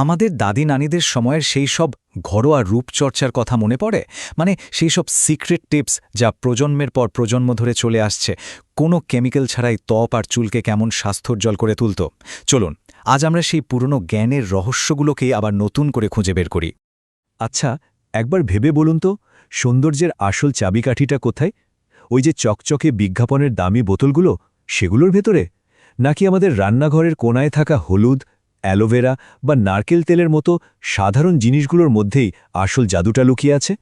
আমাদের দাদি নানিদের সময়ের সেই সব ঘরোয়া রূপচর্চার কথা মনে পড়ে, মানে সেই সব সিক্রেট টিপস যা প্রজন্মের পর প্রজন্ম ধরে চলে আসছে, কোনো কেমিক্যাল ছাড়াই ত্বক আর চুলকে কেমন স্বাস্থ্যোজ্জ্বল করে তুলত। চলুন আজ আমরা সেই পুরনো জ্ঞানের রহস্যগুলোকেই আবার নতুন করে খুঁজে বের করি। আচ্ছা, একবার ভেবে বলুন তো, সৌন্দর্যের আসল চাবিকাঠিটা কোথায়? ওই যে চকচকে বিজ্ঞাপনের দামি বোতলগুলো, সেগুলোর ভেতরে? নাকি আমাদের রান্নাঘরের কোনায় থাকা হলুদ, অ্যালোভেরা বা নারকেল তেলের মতো সাধারণ জিনিসগুলোর মধ্যেই আসল জাদুটা লুকিয়ে আছে?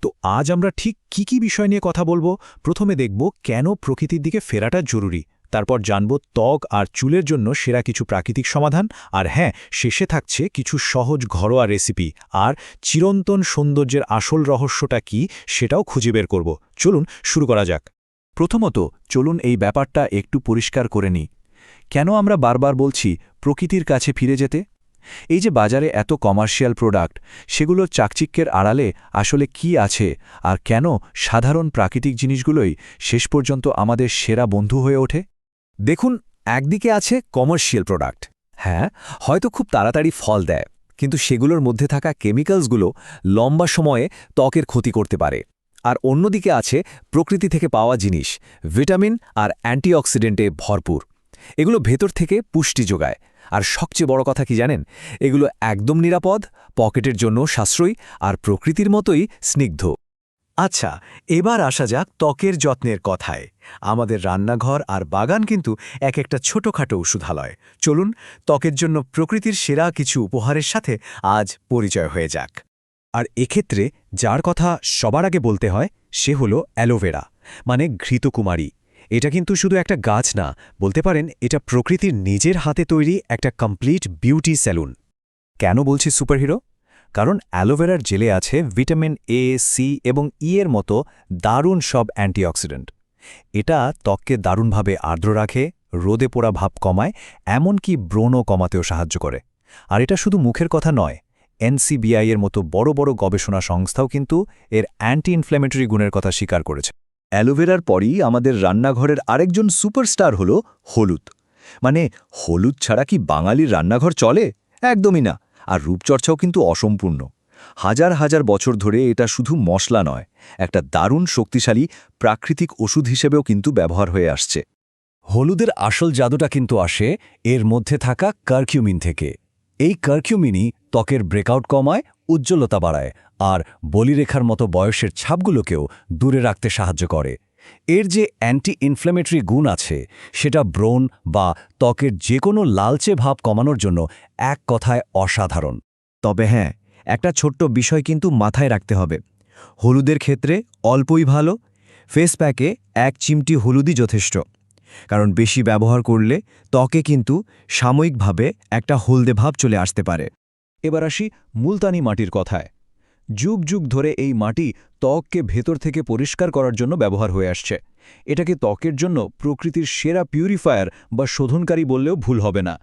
তো আজ আমরা ঠিক কি বিষয় নিয়ে কথা বলবো। প্রথমে দেখব কেন প্রকৃতির দিকে ফেরাটা জরুরি, তারপর জানব ত্বক আর চুলের জন্য সেরা কিছু প্রাকৃতিক সমাধান, আর হ্যাঁ, শেষে থাকছে কিছু সহজ ঘরোয়া রেসিপি আর চিরন্তন সৌন্দর্যের আসল রহস্যটা কি সেটাও খুঁজে বের করব। চলুন শুরু করা যাক। প্রথমত চলুন এই ব্যাপারটা একটু পরিষ্কার করে নিই। কেন আমরা বারবার বলছি প্রকৃতির কাছে ফিরে যেতে? এই যে বাজারে এত কমার্শিয়াল প্রোডাক্ট, সেগুলোর চাকচিক্যের আড়ালে আসলে কি আছে, আর কেন সাধারণ প্রাকৃতিক জিনিসগুলোই শেষ পর্যন্ত আমাদের সেরা বন্ধু হয়ে ওঠে? দেখুন, একদিকে আছে কমার্শিয়াল প্রোডাক্ট। হ্যাঁ, হয়তো খুব তাড়াতাড়ি ফল দেয়, কিন্তু সেগুলোর মধ্যে থাকা কেমিক্যালসগুলো লম্বা সময়ে ত্বকের ক্ষতি করতে পারে। আর অন্যদিকে আছে প্রকৃতি থেকে পাওয়া জিনিস, ভিটামিন আর অ্যান্টিঅক্সিডেন্টে ভরপুর। এগুলো ভেতর থেকে পুষ্টি যোগায়। আর সবচেয়ে বড় কথা কি জানেন? এগুলো একদম নিরাপদ, পকেটের জন্য সাশ্রয়ী আর প্রকৃতির মতোই স্নিগ্ধ। আচ্ছা, এবার আসা যাক ত্বকের যত্নের কথায়। আমাদের রান্নাঘর আর বাগান কিন্তু এক একটা ছোটখাটো ওষুধালয়। চলুন ত্বকের জন্য প্রকৃতির সেরা কিছু উপহারের সাথে আজ পরিচয় হয়ে যাক। আর এক্ষেত্রে যার কথা সবার আগে বলতে হয় সে হলো অ্যালোভেরা, মানে ঘৃতকুমারী। এটা কিন্তু শুধু একটা গাছ না, বলতে পারেন এটা প্রকৃতির নিজের হাতে তৈরি একটা কমপ্লিট বিউটি স্যালুন। কেন বলছি সুপারহিরো? কারণ অ্যালোভেরার জেলে আছে ভিটামিন এ, সি এবং ই এর মতো দারুণ সব অ্যান্টিঅক্সিডেন্ট। এটা ত্বককে দারুণভাবে আর্দ্র রাখে, রোদে পোড়া ভাব কমায়, এমনকি ব্রণও কমাতেও সাহায্য করে। আর এটা শুধু মুখের কথা নয়, এনসিবিআই এর মতো বড় বড় গবেষণা সংস্থাও কিন্তু এর অ্যান্টি ইনফ্ল্যামেটরি গুণের কথা স্বীকার করেছে। অ্যালোভেরার পরই আমাদের রান্নাঘরের আরেকজন সুপারস্টার হল হলুদ। মানে হলুদ ছাড়া কি বাঙালির রান্নাঘর চলে? একদমই না। আর রূপচর্চাও কিন্তু অসম্পূর্ণ। হাজার হাজার বছর ধরে এটা শুধু মশলা নয়, একটা দারুণ শক্তিশালী প্রাকৃতিক ওষুধ হিসেবেও কিন্তু ব্যবহার হয়ে আসছে। হলুদের আসল জাদুটা কিন্তু আসে এর মধ্যে থাকা কারকিউমিন থেকে। এই কারকিউমিনই ত্বকের ব্রেকআউট কমায়, উজ্জ্বলতা বাড়ায় আর বলিরেখার মতো বয়সের ছাপগুলোকেও দূরে রাখতে সাহায্য করে। এর যে অ্যান্টি ইনফ্ল্যামেটরি গুণ আছে, সেটা ব্রণ বা ত্বকের যে কোনো লালচে ভাব কমানোর জন্য এক কথায় অসাধারণ। তবে হ্যাঁ, একটা ছোট্ট বিষয় কিন্তু মাথায় রাখতে হবে। হলুদের ক্ষেত্রে অল্পই ভালো। ফেস প্যাকে 1 চিমটি হলুদই যথেষ্ট। কারণ বেশি ব্যবহার করলে ত্বকে কিন্তু সাময়িকভাবে একটা হলদে ভাব চলে আসতে পারে। এবার আসি মুলতানি মাটির কথায়। যুগ যুগ ধরে এই মাটি ত্বককে ভেতর থেকে পরিষ্কার করার জন্য ব্যবহার হয়ে আসছে। এটাকে ত্বকের জন্য প্রকৃতির সেরা পিউরিফায়ার বা শোধনকারী বললেও ভুল হবে না।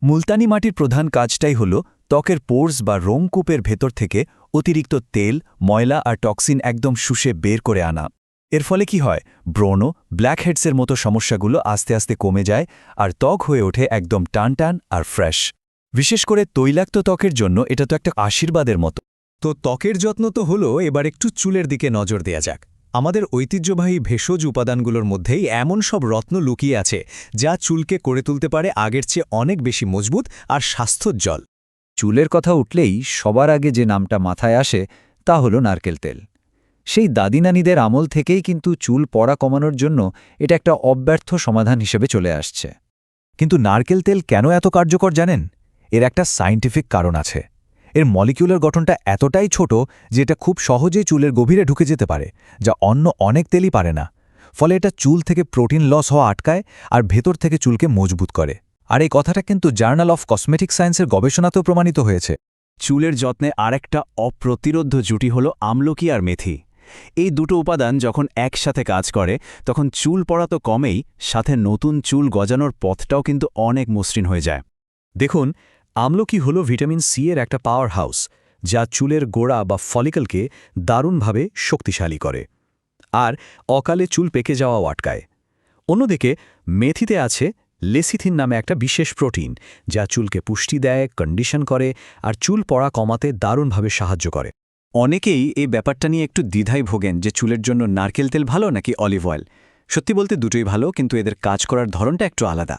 মুলতানি মাটির প্রধান কাজটাই হল ত্বকের পোর্স বা রোমকূপের ভেতর থেকে অতিরিক্ত তেল, ময়লা আর টক্সিন একদম শুষে বের করে আনা। এর ফলে কি হয়? ব্রণ, ব্ল্যাকহেডসের মতো সমস্যাগুলো আস্তে আস্তে কমে যায় আর ত্বক হয়ে ওঠে একদম টানটান আর ফ্রেশ। বিশেষ করে তৈলাক্ত ত্বকের জন্য এটা তো একটা আশীর্বাদের মতো। তো ত্বকের যত্ন তো হলো, এবার একটু চুলের দিকে নজর দেয়া যাক। আমাদের ঐতিহ্যবাহী ভেষজ উপাদানগুলোর মধ্যেই এমন সব রত্ন লুকিয়ে আছে যা চুলকে করে তুলতে পারে আগের চেয়ে অনেক বেশি মজবুত আর স্বাস্থ্যোজ্জ্বল। চুলের কথা উঠলেই সবার আগে যে নামটা মাথায় আসে তা হলো নারকেল তেল। সেই দাদিনানিদের আমল থেকেই কিন্তু চুল পড়া কমানোর জন্য এটা একটা অব্যর্থ সমাধান হিসেবে চলে আসছে। কিন্তু নারকেল তেল কেন এত কার্যকর জানেন? এর একটা সায়েন্টিফিক কারণ আছে। এর মলিকিউলার গঠনটা এতটাই ছোট যে এটা খুব সহজেই চুলের গভীরে ঢুকে যেতে পারে, যা অন্য অনেক তেলই পারে না। ফলে এটা চুল থেকে প্রোটিন লস হওয়া আটকায় আর ভেতর থেকে চুলকে মজবুত করে। আর এই কথাটা কিন্তু জার্নাল অফ কসমেটিক সায়েন্সের গবেষণাতেও প্রমাণিত হয়েছে। চুলের যত্নে আরেকটা অপ্রতিরোধ্য জুটি হলো আমলকি আর মেথি। এই দুটো উপাদান যখন একসাথে কাজ করে তখন চুল পড়া তো কমেই, সাথে নতুন চুল গজানোর পথটাও কিন্তু অনেক মসৃণ হয়ে যায়। দেখুন, আমলকি হলো ভিটামিন সি এর একটা পাওয়ার হাউস, যা চুলের গোড়া বা ফলিকলকে দারুণভাবে শক্তিশালী করে আর অকালে চুল পেকে যাওয়াও আটকায়। অন্যদিকে মেথিতে আছে লেসিথিন নামে একটা বিশেষ প্রোটিন যা চুলকে পুষ্টি দেয়, কন্ডিশন করে আর চুল পড়া কমাতে দারুণভাবে সাহায্য করে। অনেকেই এই ব্যাপারটা নিয়ে একটু দ্বিধায় ভোগেন যে চুলের জন্য নারকেল তেল ভালো নাকি অলিভ অয়েল। সত্যি বলতে দুটোই ভালো, কিন্তু এদের কাজ করার ধরনটা একটু আলাদা।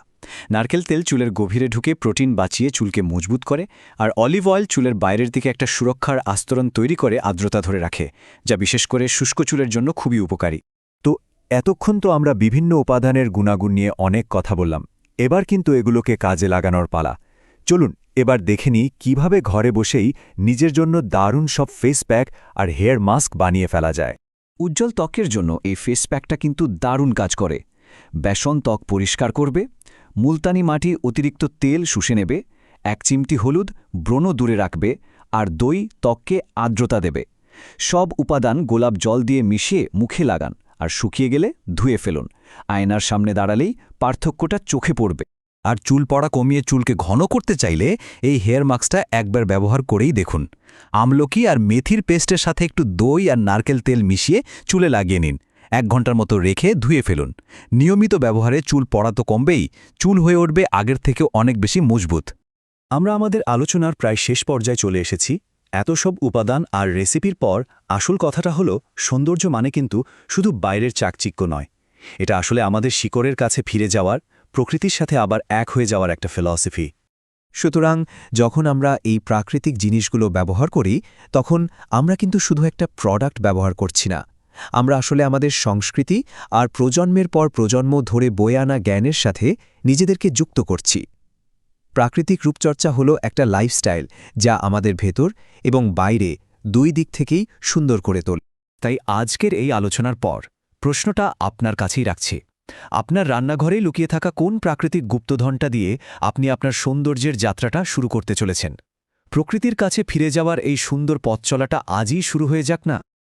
নারকেল তেল চুলের গভীরে ঢুকে প্রোটিন বাঁচিয়ে চুলকে মজবুত করে, আর অলিভ অয়েল চুলের বাইরের দিকে একটা সুরক্ষার আস্তরণ তৈরি করে আর্দ্রতা ধরে রাখে, যা বিশেষ করে শুষ্ক চুলের জন্য খুবই উপকারী। তো এতক্ষণ তো আমরা বিভিন্ন উপাদানের গুণাগুণ নিয়ে অনেক কথা বললাম, এবার কিন্তু এগুলোকে কাজে লাগানোর পালা। চলুন এবার দেখে নিই কীভাবে ঘরে বসেই নিজের জন্য দারুণ সব ফেস প্যাক আর হেয়ার মাস্ক বানিয়ে ফেলা যায়। উজ্জ্বল ত্বকের জন্য এই ফেস প্যাকটা কিন্তু দারুণ কাজ করে। বেসন ত্বক পরিষ্কার করবে, মুলতানি মাটি অতিরিক্ত তেল শুষে নেবে, 1 চিমটি হলুদ ব্রণ দূরে রাখবে, আর দই ত্বককে আর্দ্রতা দেবে। সব উপাদান গোলাপ জল দিয়ে মিশিয়ে মুখে লাগান, আর শুকিয়ে গেলে ধুয়ে ফেলুন। আয়নার সামনে দাঁড়ালেই পার্থক্যটা চোখে পড়বে। আর চুল পড়া কমিয়ে চুলকে ঘন করতে চাইলে এই হেয়ার মাস্কটা একবার ব্যবহার করেই দেখুন। আমলকি আর মেথির পেস্টের সাথে একটু দই আর নারকেল তেল মিশিয়ে চুলে লাগিয়ে নিন, 1 ঘন্টার মতো রেখে ধুয়ে ফেলুন। নিয়মিত ব্যবহারে চুল পড়া তো কমবেই, চুল হয়ে উঠবে আগের থেকেও অনেক বেশি মজবুত। আমরা আমাদের আলোচনার প্রায় শেষ পর্যায়ে চলে এসেছি। এত সব উপাদান আর রেসিপির পর আসল কথাটা হলো, সৌন্দর্য মানে কিন্তু শুধু বাইরের চাকচিক্য নয়, এটা আসলে আমাদের শিকড়ের কাছে ফিরে যাওয়ার, প্রকৃতির সাথে আবার এক হয়ে যাওয়ার একটা ফিলসফি। সুতরাং যখন আমরা এই প্রাকৃতিক জিনিসগুলো ব্যবহার করি, তখন আমরা কিন্তু শুধু একটা প্রোডাক্ট ব্যবহার করছি না, আমরা আসলে আমাদের সংস্কৃতি আর প্রজন্মের পর প্রজন্ম ধরে বয়ে আনা জ্ঞানের সাথে নিজেদেরকে যুক্ত করছি। প্রাকৃতিক রূপচর্চা হলো একটা লাইফস্টাইল যা আমাদের ভেতর এবং বাইরে দুই দিক থেকেই সুন্দর করে তোলে। তাই আজকের এই আলোচনার পর প্রশ্নটা আপনার কাছেই রাখছি, আপনার রান্নাঘরেই লুকিয়ে থাকা কোন প্রাকৃতিক গুপ্তধনটা দিয়ে আপনি আপনার সৌন্দর্যের যাত্রাটা শুরু করতে চলেছেন? প্রকৃতির কাছে ফিরে যাওয়ার এই সুন্দর পথ চলাটা আজই শুরু হয়ে যাক না।